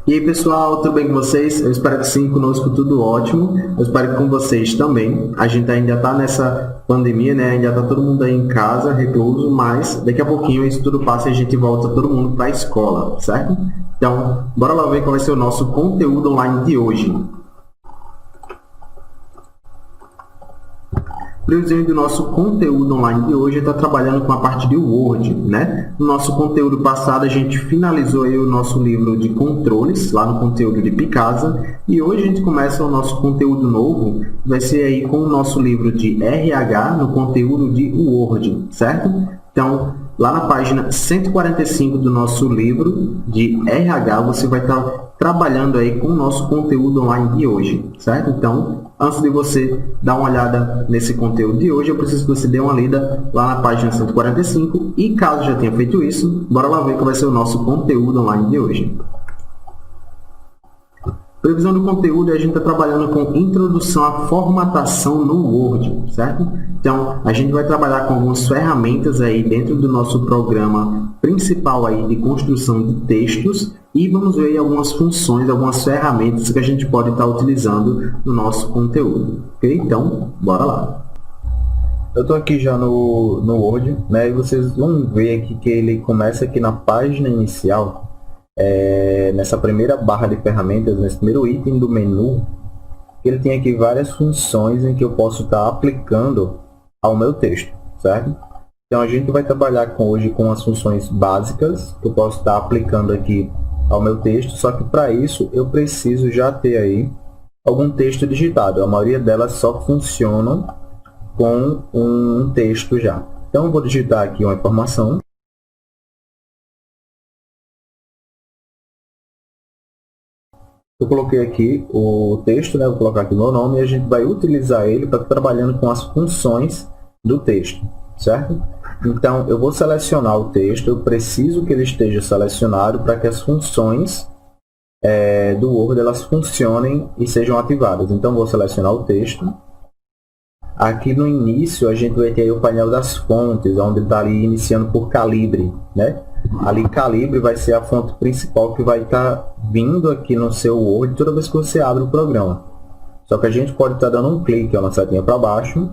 E aí pessoal, tudo bem com vocês? Eu espero que sim, conosco tudo ótimo. Eu espero que com vocês também. A gente ainda está nessa pandemia, né? Ainda está todo mundo aí em casa, recluso, mas daqui a pouquinho isso tudo passa e a gente volta todo mundo para a escola, certo? Então, bora lá ver qual vai ser o nosso conteúdo online de hoje. Previsão do nosso conteúdo online de hoje está trabalhando com a parte de Word, né? No nosso conteúdo passado, a gente finalizou aí o nosso livro de controles, lá no conteúdo de Picasa, e hoje a gente começa o nosso conteúdo novo, vai ser aí com o nosso livro de RH no conteúdo de Word, certo? Então, lá na página 145 do nosso livro de RH, você vai estar trabalhando aí com o nosso conteúdo online de hoje, certo? Então, antes de você dar uma olhada nesse conteúdo de hoje, eu preciso que você dê uma lida lá na página 145 e caso já tenha feito isso, bora lá ver qual vai ser o nosso conteúdo online de hoje. Previsão do conteúdo, a gente está trabalhando com introdução à formatação no Word, certo? Então, a gente vai trabalhar com algumas ferramentas aí dentro do nosso programa principal aí de construção de textos e vamos ver aí algumas funções, algumas ferramentas que a gente pode estar utilizando no nosso conteúdo, ok? Então, bora lá! Eu estou aqui já no Word, né? E vocês vão ver aqui que ele começa aqui na página inicial, nessa primeira barra de ferramentas, nesse primeiro item do menu, ele tem aqui várias funções em que eu posso estar aplicando ao meu texto, certo? Então, a gente vai trabalhar hoje com as funções básicas que eu posso estar aplicando aqui ao meu texto, só que para isso eu preciso já ter aí algum texto digitado. A maioria delas só funcionam com um texto já. Então, eu vou digitar aqui uma informação. Eu coloquei aqui o texto, né? Vou colocar aqui o meu nome e a gente vai utilizar ele para estar trabalhando com as funções do texto, certo? Então, eu vou selecionar o texto, eu preciso que ele esteja selecionado para que as funções do Word elas funcionem e sejam ativadas. Então, vou selecionar o texto. Aqui no início, a gente vai ter aí o painel das fontes, onde está ali iniciando por calibre, né? Ali, calibre vai ser a fonte principal que vai estar vindo aqui no seu Word toda vez que você abre o programa. Só que a gente pode estar dando um clique, uma setinha para baixo.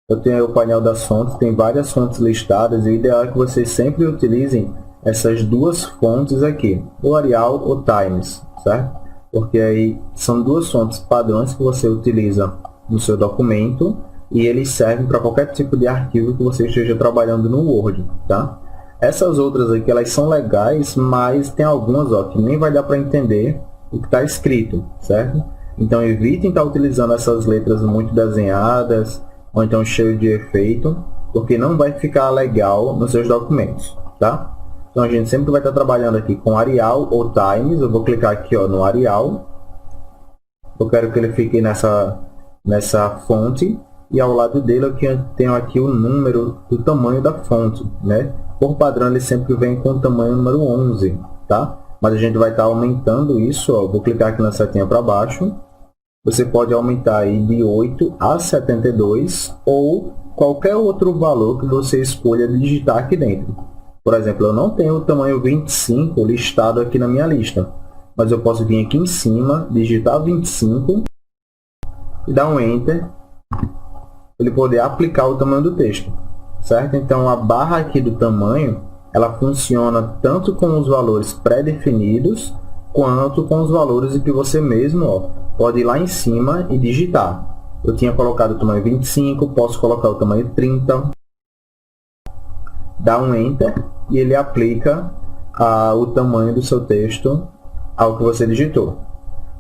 Eu tenho aí o painel das fontes, tem várias fontes listadas, e o ideal é que vocês sempre utilizem essas duas fontes aqui, o Arial ou Times, certo? Porque aí são duas fontes padrões que você utiliza no seu documento, e eles servem para qualquer tipo de arquivo que você esteja trabalhando no Word, tá? Essas outras aqui, elas são legais, mas tem algumas que nem vai dar para entender o que está escrito, certo? Então, evitem estar utilizando essas letras muito desenhadas, ou então cheio de efeito, porque não vai ficar legal nos seus documentos, tá? Então, a gente sempre vai estar trabalhando aqui com Arial ou Times. Eu vou clicar aqui no Arial. Eu quero que ele fique nessa fonte. E ao lado dele eu tenho aqui o número do tamanho da fonte, né? Por padrão ele sempre vem com o tamanho número 11, tá? Mas a gente vai estar aumentando isso, vou clicar aqui na setinha para baixo. Você pode aumentar aí de 8 a 72 ou qualquer outro valor que você escolha digitar aqui dentro. Por exemplo, eu não tenho o tamanho 25 listado aqui na minha lista, mas eu posso vir aqui em cima, digitar 25 e dar um Enter, ele poder aplicar o tamanho do texto, certo? Então, a barra aqui do tamanho, ela funciona tanto com os valores pré-definidos, quanto com os valores que você mesmo pode ir lá em cima e digitar. Eu tinha colocado o tamanho 25, posso colocar o tamanho 30, dá um Enter e ele aplica o tamanho do seu texto ao que você digitou.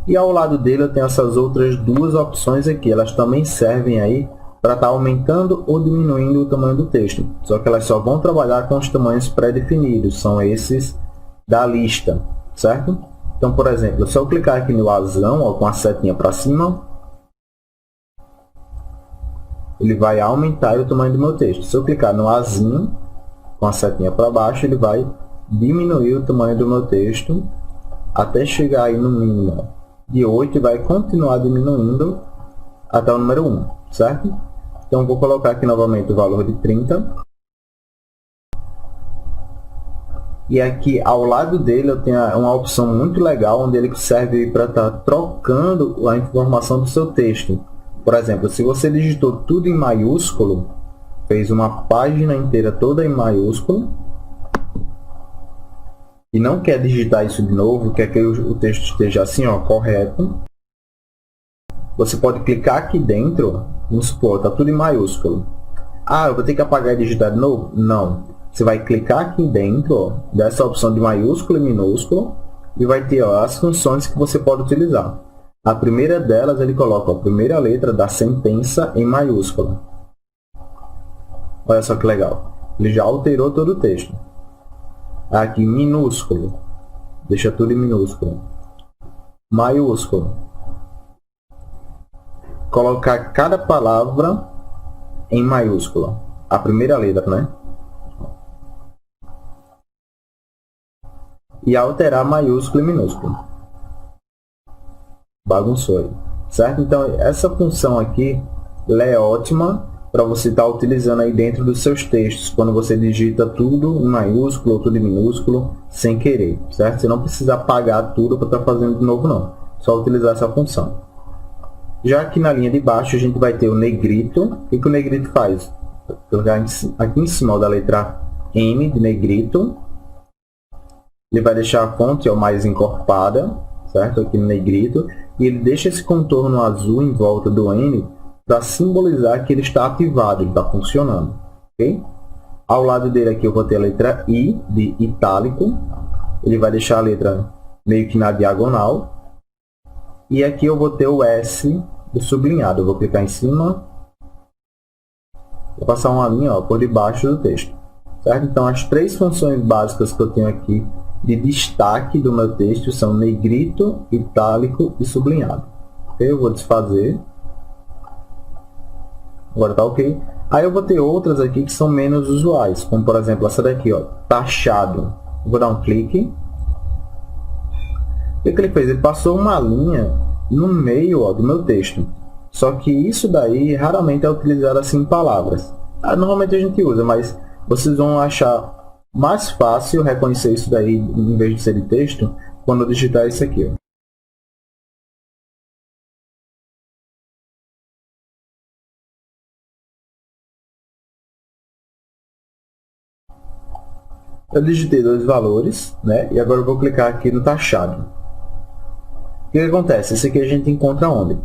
E ao lado dele eu tenho essas outras duas opções aqui, elas também servem aí para estar aumentando ou diminuindo o tamanho do texto. Só que elas só vão trabalhar com os tamanhos pré-definidos, são esses da lista, certo? Então, por exemplo, se eu clicar aqui no azão, com a setinha para cima, ele vai aumentar o tamanho do meu texto. Se eu clicar no azinho, com a setinha para baixo, ele vai diminuir o tamanho do meu texto até chegar aí no mínimo de 8 e vai continuar diminuindo até o número 1, certo? Então, vou colocar aqui novamente o valor de 30. E aqui ao lado dele eu tenho uma opção muito legal, onde ele serve para estar trocando a informação do seu texto. Por exemplo, se você digitou tudo em maiúsculo, fez uma página inteira toda em maiúsculo, e não quer digitar isso de novo, quer que o texto esteja assim, ó, correto, você pode clicar aqui dentro, vamos supor, está tudo em maiúsculo. Ah, eu vou ter que apagar e digitar de novo? Não. Você vai clicar aqui dentro, ó, dessa opção de maiúsculo e minúsculo, e vai ter, ó, as funções que você pode utilizar. A primeira delas, ele coloca a primeira letra da sentença em maiúsculo. Olha só que legal. Ele já alterou todo o texto. Aqui, minúsculo. Deixa tudo em minúsculo. Maiúsculo. Colocar cada palavra em maiúscula. A primeira letra, né? E alterar maiúsculo e minúsculo. Bagunçou aí. Certo? Então, essa função aqui, ela é ótima para você estar utilizando aí dentro dos seus textos, quando você digita tudo em maiúsculo ou tudo em minúsculo, sem querer, certo? Você não precisa apagar tudo para estar fazendo de novo, não. Só utilizar essa função. Já aqui na linha de baixo, a gente vai ter o negrito. O que o negrito faz? Vou clicar aqui em cima da letra N de negrito. Ele vai deixar a fonte mais encorpada, certo? Aqui no negrito. E ele deixa esse contorno azul em volta do N para simbolizar que ele está ativado, ele está funcionando. Okay? Ao lado dele aqui eu vou ter a letra I de itálico. Ele vai deixar a letra meio que na diagonal. E aqui eu vou ter o S do sublinhado. Eu vou clicar em cima. Vou passar uma linha, ó, por debaixo do texto. Certo? Então, as três funções básicas que eu tenho aqui de destaque do meu texto são negrito, itálico e sublinhado. Okay? Eu vou desfazer. Agora está ok. Aí eu vou ter outras aqui que são menos usuais, como por exemplo essa daqui, ó, taxado. Eu vou dar um clique. O que ele fez? Ele passou uma linha no meio, ó, do meu texto. Só que isso daí raramente é utilizado assim em palavras. Normalmente a gente usa, mas vocês vão achar mais fácil reconhecer isso daí, em vez de ser de texto, quando eu digitar isso aqui, ó. Eu digitei dois valores, né? E agora eu vou clicar aqui no taxado. O que acontece? Esse aqui a gente encontra onde?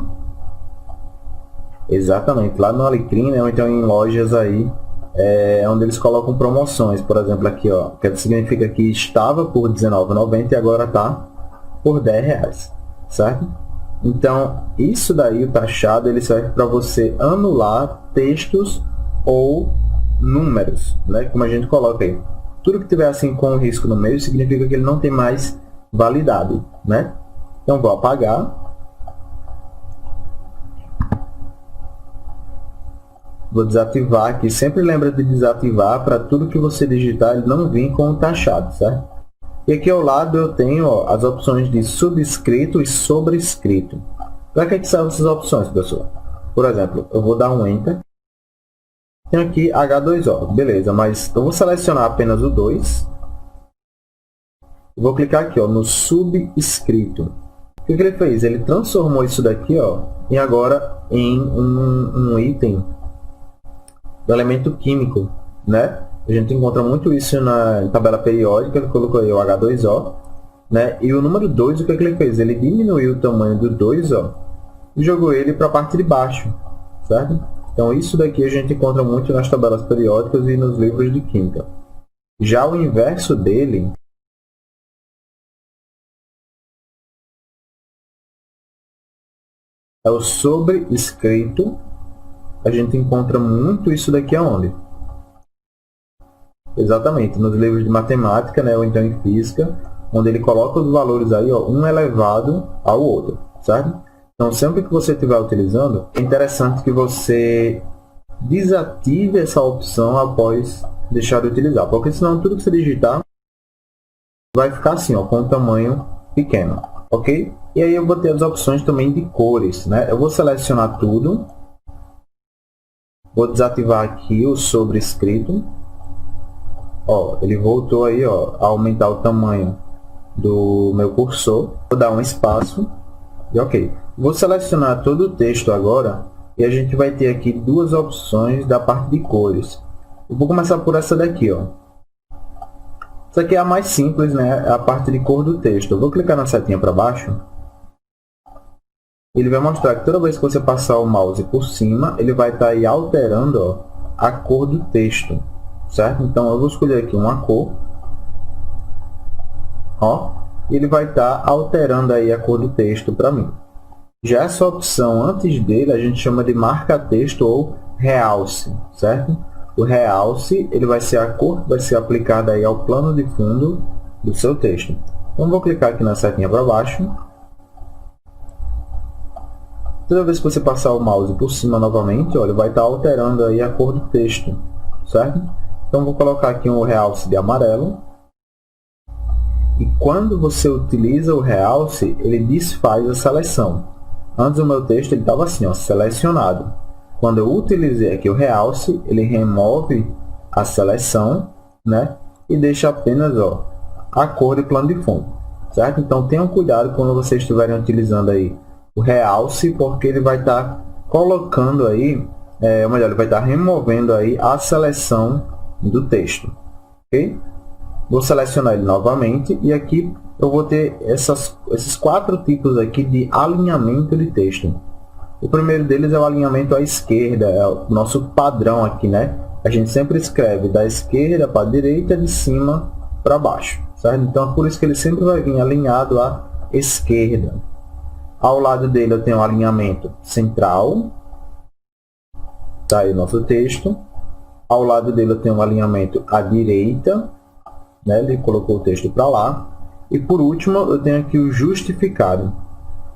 Exatamente, lá no Alecrim, né? Ou então em lojas aí, onde eles colocam promoções. Por exemplo, aqui, ó, que significa que estava por R$19,90 e agora está por R$10, certo? Então, isso daí, o taxado, ele serve para você anular textos ou números, né? Como a gente coloca aí. Tudo que tiver assim com um risco no meio significa que ele não tem mais validade, né? Então, vou apagar. Vou desativar aqui. Sempre lembra de desativar para tudo que você digitar ele não vir com o taxado, certo? E aqui ao lado eu tenho, ó, as opções de subscrito e sobrescrito. Para que servem essas opções, pessoal? Por exemplo, eu vou dar um Enter. Tenho aqui H2O, beleza, mas eu vou selecionar apenas o 2. Vou clicar aqui, ó, no subscrito. O que ele fez? Ele transformou isso daqui, ó, e agora em um item do elemento químico, né? A gente encontra muito isso na tabela periódica. Ele colocou aí o H2O, né? E o número 2, o que ele fez? Ele diminuiu o tamanho do 2, ó, e jogou ele para a parte de baixo, certo? Então, isso daqui a gente encontra muito nas tabelas periódicas e nos livros de química. Já o inverso dele é o sobrescrito. A gente encontra muito isso daqui aonde? Exatamente, nos livros de matemática, né, ou então em física, onde ele coloca os valores aí, ó, um elevado ao outro, certo? Então, sempre que você estiver utilizando, é interessante que você desative essa opção após deixar de utilizar, porque senão tudo que você digitar vai ficar assim, ó, com um tamanho pequeno, ok? E aí eu vou ter as opções também de cores, né? Eu vou selecionar tudo, vou desativar aqui o sobrescrito, Ó, ele voltou aí, ó, a aumentar o tamanho do meu cursor. Vou dar um espaço e ok. Vou selecionar todo o texto agora e a gente vai ter aqui duas opções da parte de cores. Eu vou começar por essa daqui, ó. Essa aqui é a mais simples, né? É a parte de cor do texto. Eu vou clicar na setinha para baixo. Ele vai mostrar que toda vez que você passar o mouse por cima, ele vai estar aí alterando, ó, a cor do texto, certo? Então, eu vou escolher aqui uma cor, ó, e ele vai estar alterando aí a cor do texto para mim. Já essa opção antes dele, a gente chama de marca-texto ou realce, certo? O realce, ele vai ser a cor que vai ser aplicada aí ao plano de fundo do seu texto. Então, vou clicar aqui na setinha para baixo. Toda vez que você passar o mouse por cima novamente, ó, ele vai estar alterando aí a cor do texto, certo? Então, vou colocar aqui um realce de amarelo. E quando você utiliza o realce, ele desfaz a seleção. Antes o meu texto estava assim, ó, selecionado. Quando eu utilizei aqui o realce, ele remove a seleção, né? E deixa apenas, ó, a cor de plano de fundo, certo? Então, tenham cuidado quando vocês estiverem utilizando aí o realce, porque ele vai estar colocando aí, ou melhor, ele vai estar removendo aí a seleção do texto, ok? Vou selecionar ele novamente e aqui eu vou ter esses 4 tipos aqui de alinhamento de texto. O primeiro deles é o alinhamento à esquerda, é o nosso padrão aqui, né? A gente sempre escreve da esquerda para a direita, de cima para baixo, certo? Então, é por isso que ele sempre vai vir alinhado à esquerda. Ao lado dele eu tenho o alinhamento central, tá aí o nosso texto. Ao lado dele eu tenho o alinhamento à direita, né? Ele colocou o texto para lá. E por último eu tenho aqui o justificado.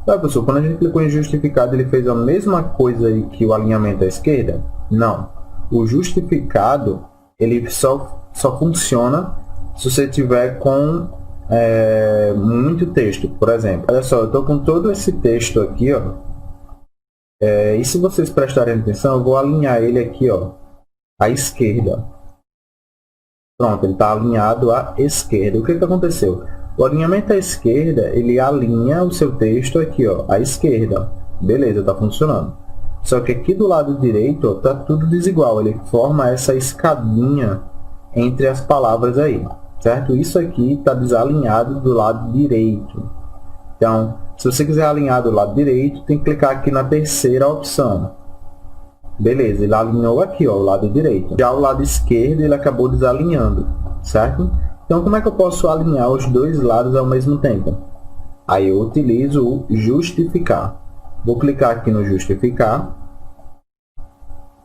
Tá, pessoal, quando a gente clicou em justificado, ele fez a mesma coisa aí que o alinhamento à esquerda? Não. O justificado, ele só funciona se você tiver com muito texto, por exemplo. Olha só, eu estou com todo esse texto aqui, ó. E se vocês prestarem atenção, eu vou alinhar ele aqui, ó, à esquerda. Pronto, ele está alinhado à esquerda. O que aconteceu? O alinhamento à esquerda, ele alinha o seu texto aqui, ó, à esquerda. Beleza, está funcionando. Só que aqui do lado direito está tudo desigual. Ele forma essa escadinha entre as palavras aí, certo? Isso aqui está desalinhado do lado direito. Então, se você quiser alinhar do lado direito, tem que clicar aqui na terceira opção. Beleza, ele alinhou aqui, ó, o lado direito. Já o lado esquerdo, ele acabou desalinhando, certo? Então, como é que eu posso alinhar os dois lados ao mesmo tempo? Aí eu utilizo o justificar. Vou clicar aqui no justificar.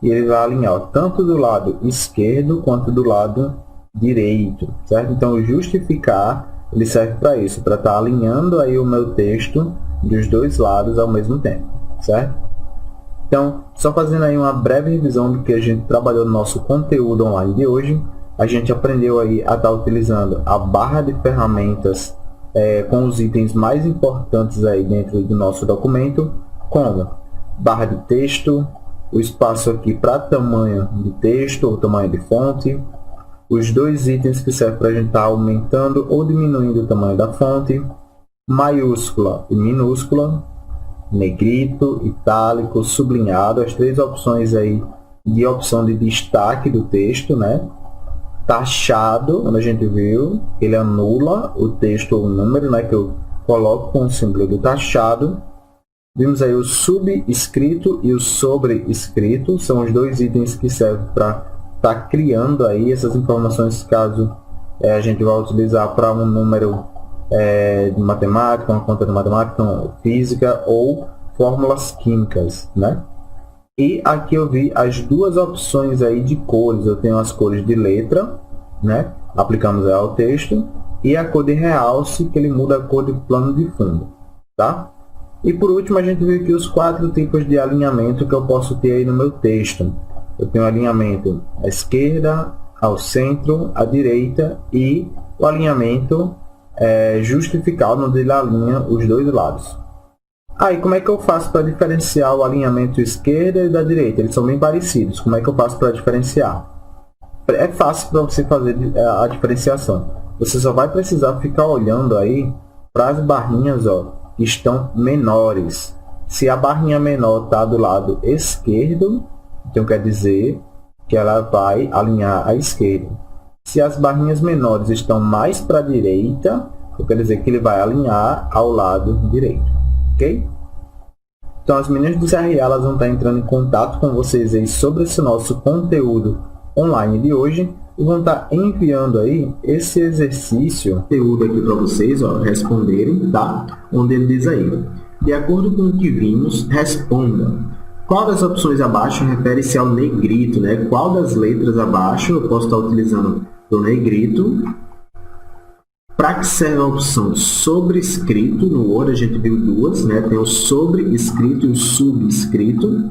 E ele vai alinhar, ó, tanto do lado esquerdo quanto do lado direito, certo? Então, o justificar, ele serve para isso, para estar alinhando aí o meu texto dos dois lados ao mesmo tempo, certo? Então, só fazendo aí uma breve revisão do que a gente trabalhou no nosso conteúdo online de hoje, a gente aprendeu aí a estar utilizando a barra de ferramentas com os itens mais importantes aí dentro do nosso documento, como barra de texto, o espaço aqui para tamanho de texto ou tamanho de fonte, os dois itens que servem para a gente estar aumentando ou diminuindo o tamanho da fonte, maiúscula e minúscula, negrito, itálico, sublinhado, as 3 opções aí de opção de destaque do texto, né? Taxado, quando a gente viu, ele anula o texto ou o número, né, que eu coloco com o símbolo do taxado. Vimos aí o subscrito e o sobrescrito, são os 2 itens que servem para estar criando aí essas informações, caso a gente vai utilizar para um número de matemática, uma conta de matemática, física ou fórmulas químicas, né? E aqui eu vi as 2 opções aí de cores. Eu tenho as cores de letra, né? Aplicamos ao texto, e a cor de realce, que ele muda a cor de plano de fundo, tá? E por último, a gente viu aqui os 4 tipos de alinhamento que eu posso ter aí no meu texto. Eu tenho alinhamento à esquerda, ao centro, à direita e o alinhamento justificado, onde ele alinha os dois lados. Aí, como é que eu faço para diferenciar o alinhamento esquerda e da direita? Eles são bem parecidos. Como é que eu faço para diferenciar? é fácil para você fazer a diferenciação. Você só vai precisar ficar olhando aí para as barrinhas, ó, que estão menores. Se a barrinha menor está do lado esquerdo, então quer dizer que ela vai alinhar à esquerda. Se as barrinhas menores estão mais para a direita, quer dizer que ele vai alinhar ao lado direito, ok? Então, as meninas do CRA, elas vão estar entrando em contato com vocês aí sobre esse nosso conteúdo online de hoje e vão estar enviando aí esse exercício, conteúdo aqui para vocês, ó, responderem, tá? Onde ele diz aí, de acordo com o que vimos, responda. Qual das opções abaixo refere-se ao negrito, né? Qual das letras abaixo eu posso estar utilizando do negrito? Para que serve a opção sobrescrito? No Word a gente viu duas, né? Tem o sobrescrito e o subscrito.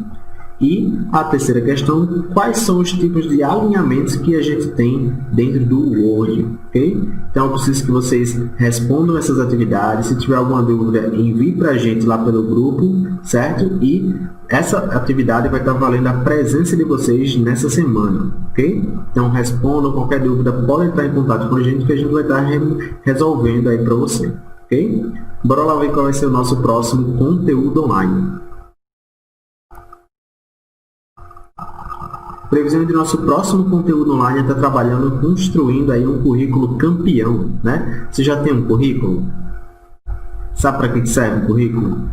E a terceira questão, quais são os tipos de alinhamentos que a gente tem dentro do Word, ok? Então, eu preciso que vocês respondam essas atividades. Se tiver alguma dúvida, envie para a gente lá pelo grupo, certo? E essa atividade vai estar valendo a presença de vocês nessa semana, ok? Então, respondam qualquer dúvida, podem entrar em contato com a gente que a gente vai estar resolvendo aí para você, ok? Bora lá ver qual vai ser o nosso próximo conteúdo online. Previsão de nosso próximo conteúdo online está trabalhando, construindo aí um currículo campeão, né? Você já tem um currículo? Sabe para que serve o currículo?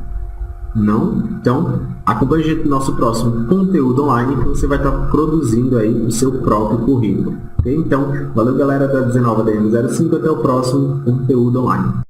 Não? Então, acompanhe a gente no nosso próximo conteúdo online que você vai estar produzindo aí o seu próprio currículo. Okay? Então, valeu galera da 19 DM05, até o próximo conteúdo online.